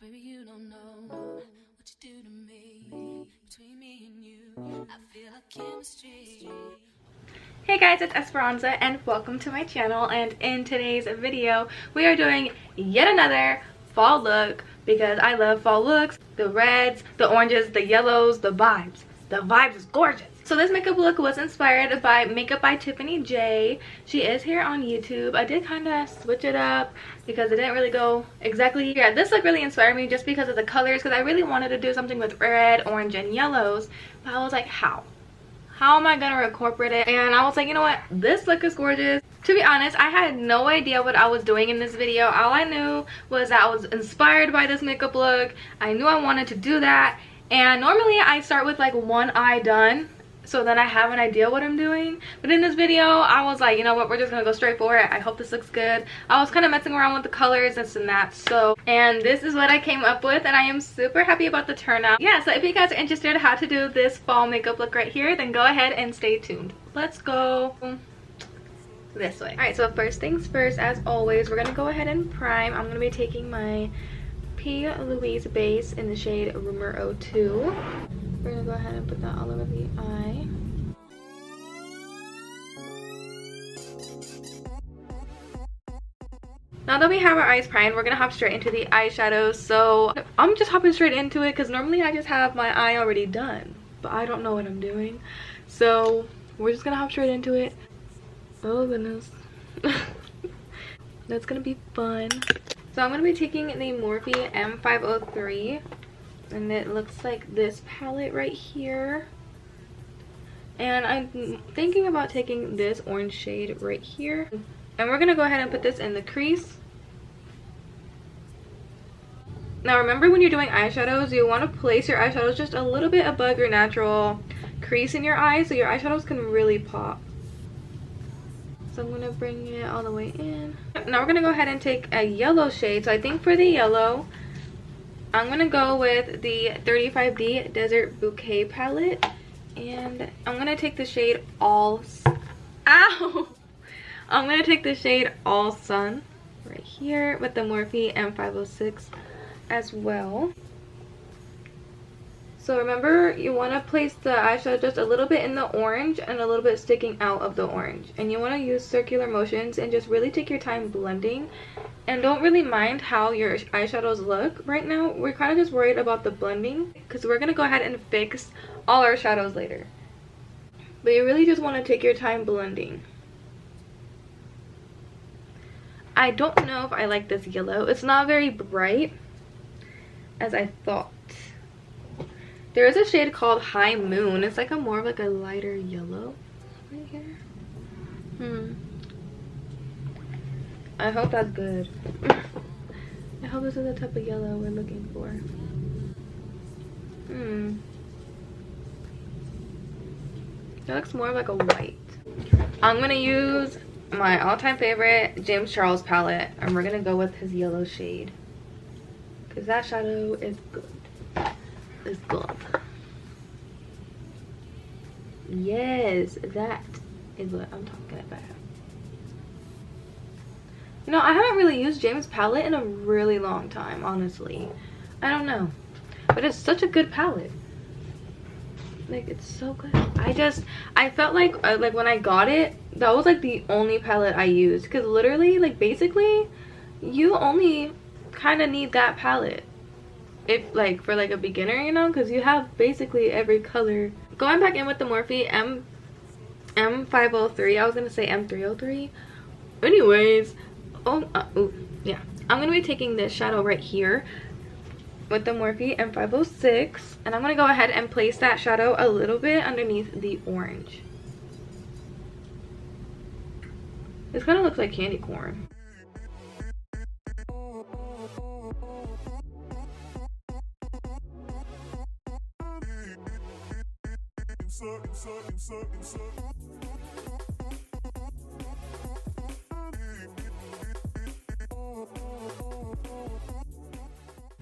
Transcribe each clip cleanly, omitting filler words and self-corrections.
Baby, you don't know what you do to me. Between me and you, I feel like chemistry. Hey guys, it's Esperanza and welcome to my channel. And in today's video we are doing yet another fall look because I love fall looks. The reds, the oranges, the yellows, the vibes. The vibes is gorgeous. So this makeup look was inspired by Makeup by Tiffany J. She is here on YouTube. I did kind of switch it up because it didn't really go exactly. Yeah, this look really inspired me just because of the colors, because I really wanted to do something with red, orange, and yellows. But I was like, how am I gonna incorporate it? And I was like, you know what, this look is gorgeous. To be honest, I had no idea what I was doing in this video. All I knew was that I was inspired by this makeup look. I knew I wanted to do that, and normally I start with like one eye done so then I have an idea what I'm doing. But in this video I was like, you know what, we're just gonna go straight for it. I hope this looks good. I was kind of messing around with the colors, this and that, and this is what I came up with, and I am super happy about the turnout. Yeah, so if you guys are interested in how to do this fall makeup look right here, then go ahead and stay tuned. Let's go this way. All right, so first things first, as always, we're gonna go ahead and prime. I'm gonna be taking my P. Louise base in the shade Rumor 02. We're gonna go ahead and put that all over the eye. Now that we have our eyes primed, we're gonna hop straight into the eyeshadows. So I'm just hopping straight into it because normally I just have my eye already done, but I don't know what I'm doing. So we're just gonna hop straight into it. Oh goodness. That's gonna be fun. So I'm gonna be taking the Morphe M503. And it looks like this palette right here. And I'm thinking about taking this orange shade right here. And we're gonna go ahead and put this in the crease. Now remember, when you're doing eyeshadows, you want to place your eyeshadows just a little bit above your natural crease in your eye so your eyeshadows can really pop. So I'm gonna bring it all the way in. Now we're gonna go ahead and take a yellow shade. So I think for the yellow, I'm gonna go with the 35D Desert Bouquet palette, and I'm gonna take the shade All I'm gonna take the shade All Sun right here with the Morphe M506 as well. So remember, you want to place the eyeshadow just a little bit in the orange and a little bit sticking out of the orange, and you want to use circular motions and just really take your time blending. And don't really mind how your eyeshadows look right now. We're kind of just worried about the blending because we're going to go ahead and fix all our shadows later. But you really just want to take your time blending. I don't know if I like this yellow. It's not very bright as I thought. There is a shade called High Moon. It's like more of like a lighter yellow right here. I hope that's good. I hope this is the type of yellow we're looking for. It looks more like a white. I'm gonna use my all-time favorite James Charles palette, and we're gonna go with his yellow shade because that shadow is good. It's good. Yes, that is what I'm talking about. You know, I haven't really used James palette in a really long time, honestly. I don't know, but it's such a good palette. Like, it's so good. I felt like when I got it, that was like the only palette I used, because literally, like, basically you only kind of need that palette if like for like a beginner, you know, because you have basically every color. Going back in with the Morphe M503, I was gonna say M303. Anyways, yeah, I'm gonna be taking this shadow right here with the Morphe M506, and I'm gonna go ahead and place that shadow a little bit underneath the orange. This kind of looks like candy corn.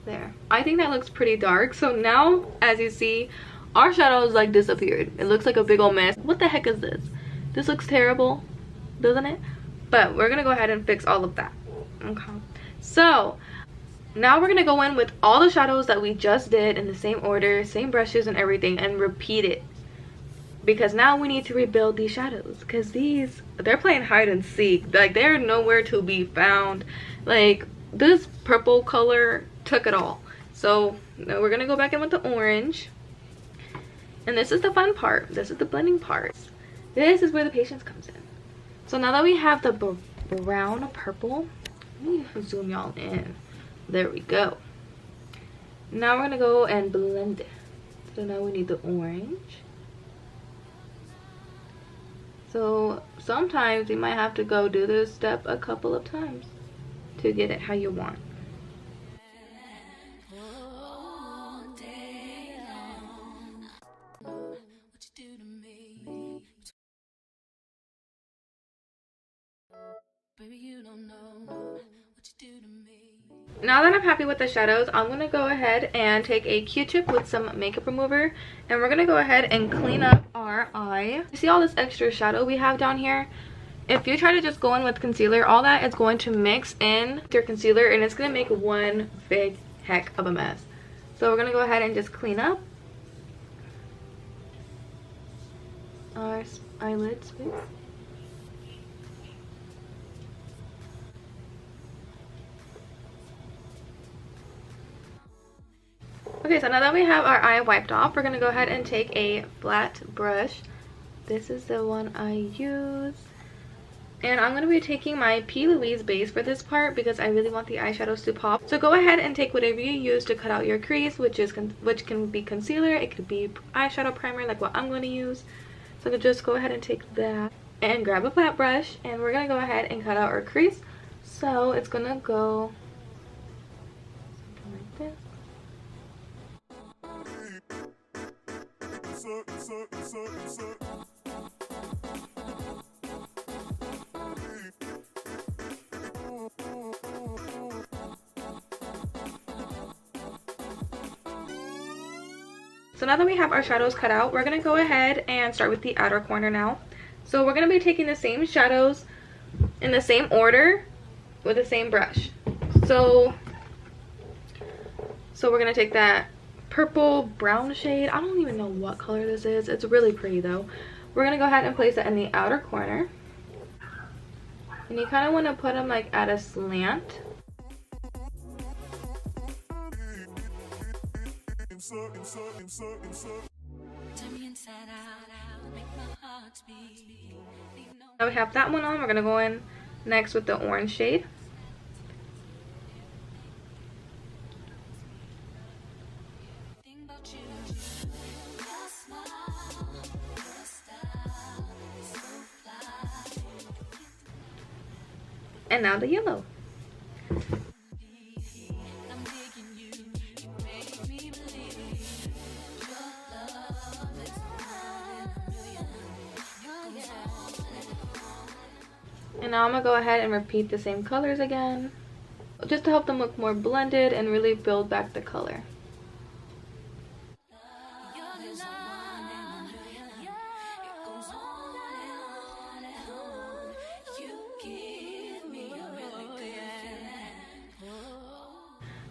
There, I think that looks pretty dark. So now, as you see, our shadows like disappeared. It looks like a big old mess. What the heck is this? This looks terrible, doesn't it? But we're gonna go ahead and fix all of that. Okay, so Now we're gonna go in with all the shadows that we just did in the same order, same brushes and everything, and repeat it. Because now we need to rebuild these shadows, because they're playing hide and seek. Like, they're nowhere to be found. Like, this purple color took it all. So now we're gonna go back in with the orange, and this is the fun part. This is the blending part. This is where the patience comes in. So now that we have the brown purple, let me zoom y'all in. There we go. Now we're gonna go and blend it. So now we need the orange. So sometimes you might have to go do this step a couple of times to get it how you want. Now that I'm happy with the shadows, I'm going to go ahead and take a Q-tip with some makeup remover, and we're going to go ahead and clean up our eye. You see all this extra shadow we have down here? If you try to just go in with concealer, all that is going to mix in with your concealer, and it's going to make one big heck of a mess. So we're going to go ahead and just clean up our eyelid space. Okay, so now that we have our eye wiped off, we're going to go ahead and take a flat brush. This is the one I use. And I'm going to be taking my P. Louise base for this part because I really want the eyeshadows to pop. So go ahead and take whatever you use to cut out your crease, which can be concealer, it could be eyeshadow primer like what I'm going to use. So just go ahead and take that and grab a flat brush, and we're going to go ahead and cut out our crease. So it's going to go something like this. So now that we have our shadows cut out, we're going to go ahead and start with the outer corner now. So we're going to be taking the same shadows in the same order with the same brush. So we're going to take that purple brown shade. I don't even know what color this is. It's really pretty though. We're going to go ahead and place it in the outer corner. And you kind of want to put them like at a slant. Now we have that one on. We're going to go in next with the orange shade. And now the yellow. And now I'm going to go ahead and repeat the same colors again, just to help them look more blended and really build back the color.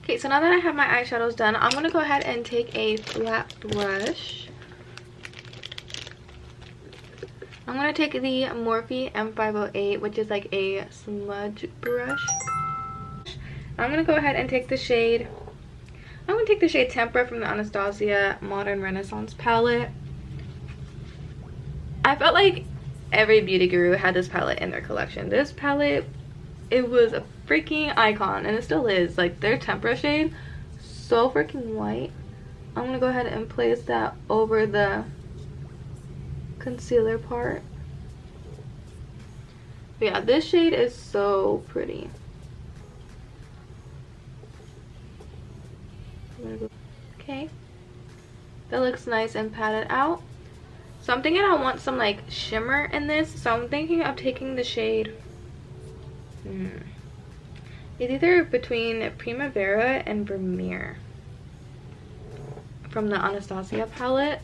Okay, so now that I have my eyeshadows done, I'm going to go ahead and take a flat brush. I'm going to take the Morphe M508, which is like a smudge brush. I'm going to go ahead and take the shade, I'm going to take the shade Tempera from the Anastasia Modern Renaissance palette. I felt like every beauty guru had this palette in their collection. This palette, it was a freaking icon, and it still is. Like, their Tempera shade, so freaking white. I'm going to go ahead and place that over the concealer part. But yeah, this shade is so pretty. Okay, that looks nice and patted out. So I'm thinking I want some like shimmer in this, so I'm thinking of taking the shade it's either between Primavera and Vermeer from the Anastasia palette.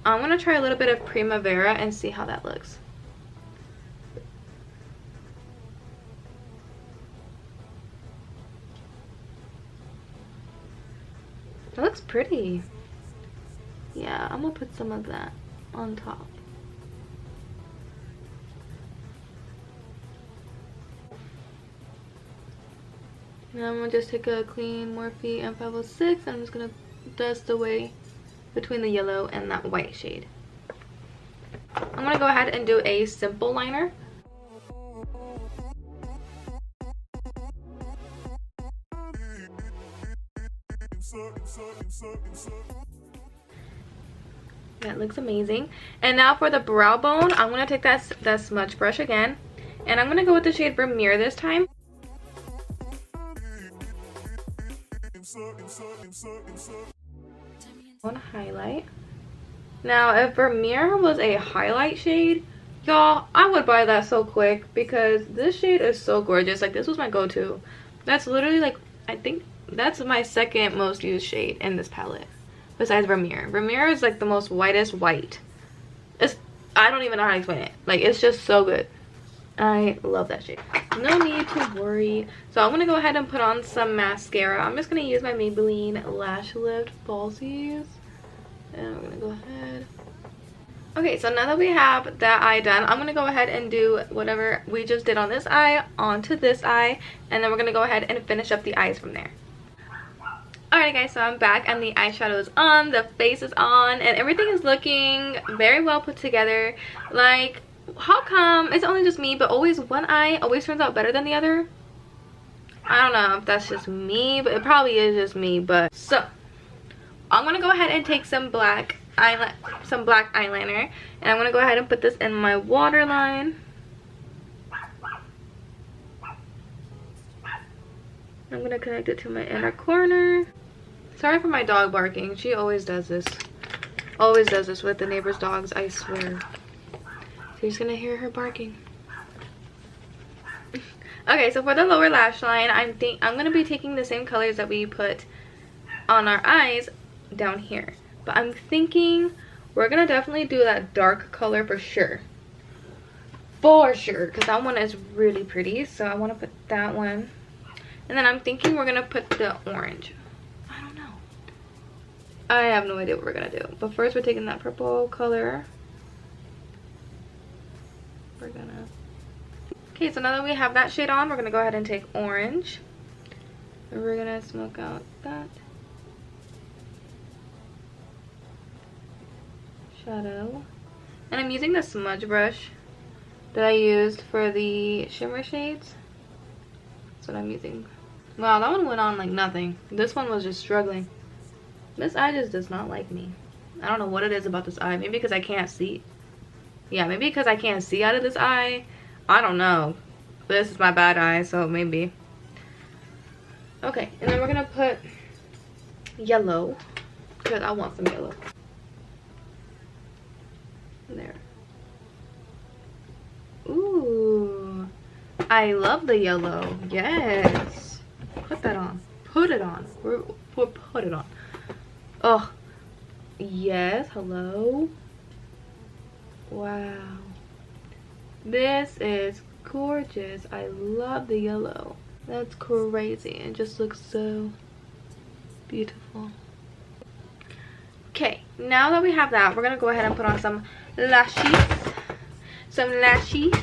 I'm gonna try a little bit of Primavera and see how that looks. That looks pretty. Yeah, I'm gonna put some of that on top. Now I'm gonna just take a clean Morphe M506 and I'm just gonna dust away between the yellow and that white shade. I'm gonna go ahead and do a simple liner. That looks amazing. And now for the brow bone, I'm gonna take that smudge brush again, and I'm gonna go with the shade Vermeer this time. One highlight. Now, if Vermeer was a highlight shade, y'all, I would buy that so quick because this shade is so gorgeous. Like, this was my go-to. That's literally like, I think that's my second most used shade in this palette besides Vermeer. Vermeer is like the most whitest white. I don't even know how to explain it. Like, it's just so good. I love that shade. No need to worry. So I'm gonna go ahead and put on some mascara. I'm just gonna use my Maybelline Lash Lift Falsies. And we're gonna go ahead. Okay, so now that we have that eye done, I'm gonna go ahead and do whatever we just did on this eye onto this eye, and then we're gonna go ahead and finish up the eyes from there. Alright guys, so I'm back and the eyeshadow is on, the face is on, and everything is looking very well put together. Like, how come it's only just me, but always one eye always turns out better than the other? I don't know if that's just me, but it probably is just me. But so I'm gonna go ahead and take some black eyeliner, and I'm gonna go ahead and put this in my waterline. I'm gonna connect it to my inner corner. Sorry for my dog barking. She always does this. Always does this with the neighbor's dogs, I swear. So you're just gonna hear her barking. Okay, so for the lower lash line, I'm gonna be taking the same colors that we put on our eyes down here. But I'm thinking we're gonna definitely do that dark color for sure. For sure, because that one is really pretty. So I wanna put that one. And then I'm thinking we're gonna put the orange. I don't know. I have no idea what we're gonna do. But first we're taking that purple color. We're gonna... Okay, so now that we have that shade on, we're gonna go ahead and take orange. And we're gonna smoke out that shadow. And I'm using the smudge brush that I used for the shimmer shades. That's what I'm using. Wow, that one went on like nothing. This one was just struggling. This eye just does not like me. I don't know what it is about this eye. Maybe because I can't see. Yeah, maybe because I can't see out of this eye. I don't know. This is my bad eye, so maybe. Okay, and then we're gonna put yellow, because I want some yellow. There. Ooh, I love the yellow. Yes. Put that on. Put it on. Put it on. Oh, yes. Hello. Wow. This is gorgeous. I love the yellow. That's crazy. It just looks so beautiful. Okay, now that we have that, we're gonna go ahead and put on some lashes. Some lashes.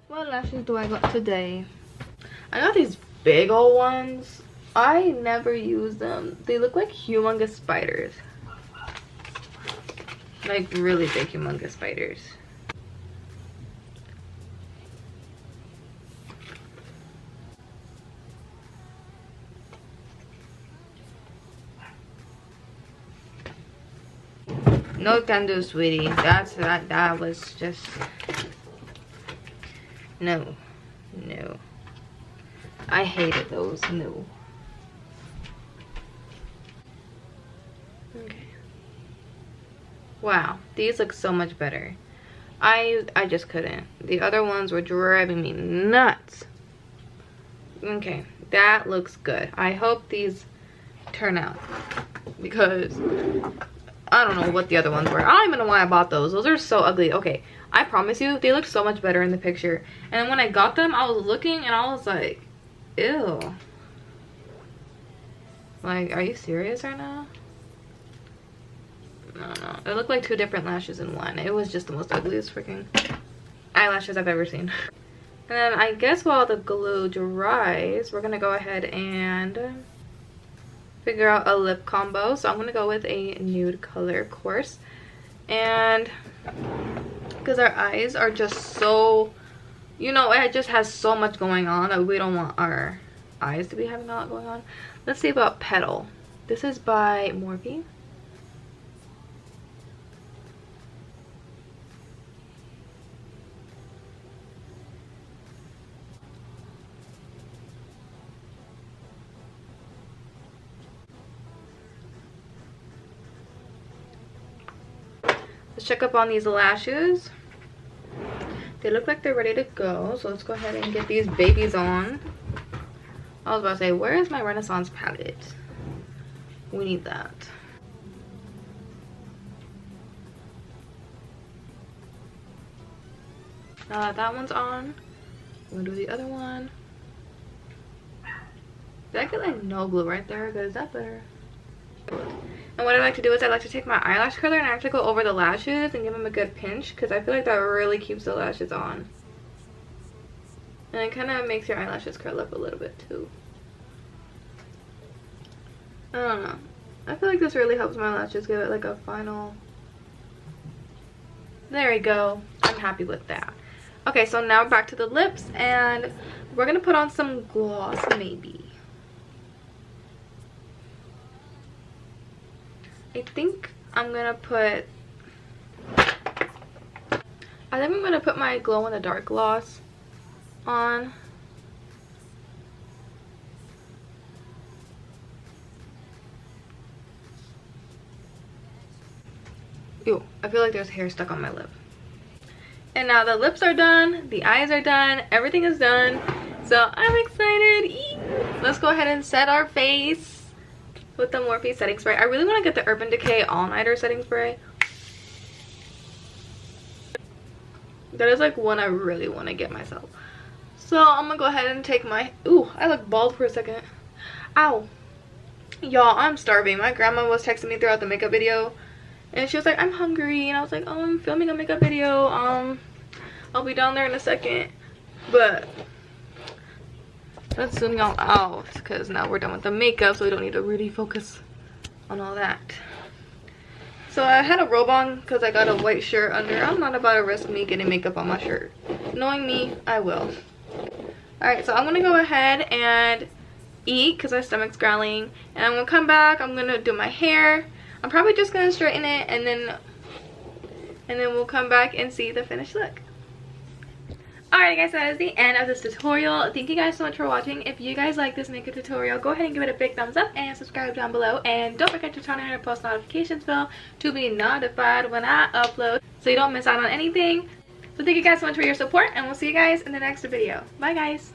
What lashes do I got today? I got these big old ones. I never use them. They look like humongous spiders. Like really big humongous spiders. No can do, sweetie. That was just no. I hated those. No. Okay. Wow, these look so much better. I just couldn't. The other ones were driving me nuts. Okay, that looks good. I hope these turn out, because I don't know what the other ones were. I don't even know why I bought those. Those are so ugly. Okay, I promise you, they look so much better in the picture. And then when I got them, I was looking and I was like, ew. Like, are you serious right now? No. It looked like 2 different lashes in one. It was just the most ugliest freaking eyelashes I've ever seen. And then I guess while the glue dries, we're gonna go ahead and figure out a lip combo. So I'm gonna go with a nude color, of course. And because our eyes are just so, you know, it just has so much going on that we don't want our eyes to be having a lot going on. Let's see about Petal. This is by Morphe. Let's check up on these lashes. They look like they're ready to go, so let's go ahead and get these babies on. I was about to say, where is my Renaissance palette? We need that. Now that that one's on, I'm gonna do the other one. Did I get like no glue right there? Because that better. And what I like to do is I like to take my eyelash curler and I actually go over the lashes and give them a good pinch, because I feel like that really keeps the lashes on. And it kind of makes your eyelashes curl up a little bit too. I don't know. I feel like this really helps my lashes give it like a final. There we go. I'm happy with that. Okay, so now back to the lips, and we're going to put on some gloss maybe. I think I'm gonna put my glow in the dark gloss on. Ew, I feel like there's hair stuck on my lip. And now the lips are done, the eyes are done, everything is done. So I'm excited. Eee! Let's go ahead and set our face with the Morphe setting spray. I really want to get the Urban Decay All Nighter setting spray. That is like one I really want to get myself. So I'm gonna go ahead and take my, ooh, I look bald for a second. Ow. Y'all, I'm starving. My grandma was texting me throughout the makeup video and she was like, I'm hungry, and I was like, oh, I'm filming a makeup video, I'll be down there in a second. But let's zoom y'all out because now we're done with the makeup, so we don't need to really focus on all that. So I had a robe on because I got a white shirt under. I'm not about to risk me getting makeup on my shirt. Knowing me, I will. Alright, so I'm going to go ahead and eat because my stomach's growling. And I'm going to come back. I'm going to do my hair. I'm probably just going to straighten it and then we'll come back and see the finished look. Alright guys, so that is the end of this tutorial. Thank you guys so much for watching. If you guys like this makeup tutorial, go ahead and give it a big thumbs up and subscribe down below. And don't forget to turn on your post notifications bell to be notified when I upload so you don't miss out on anything. So thank you guys so much for your support, and we'll see you guys in the next video. Bye guys.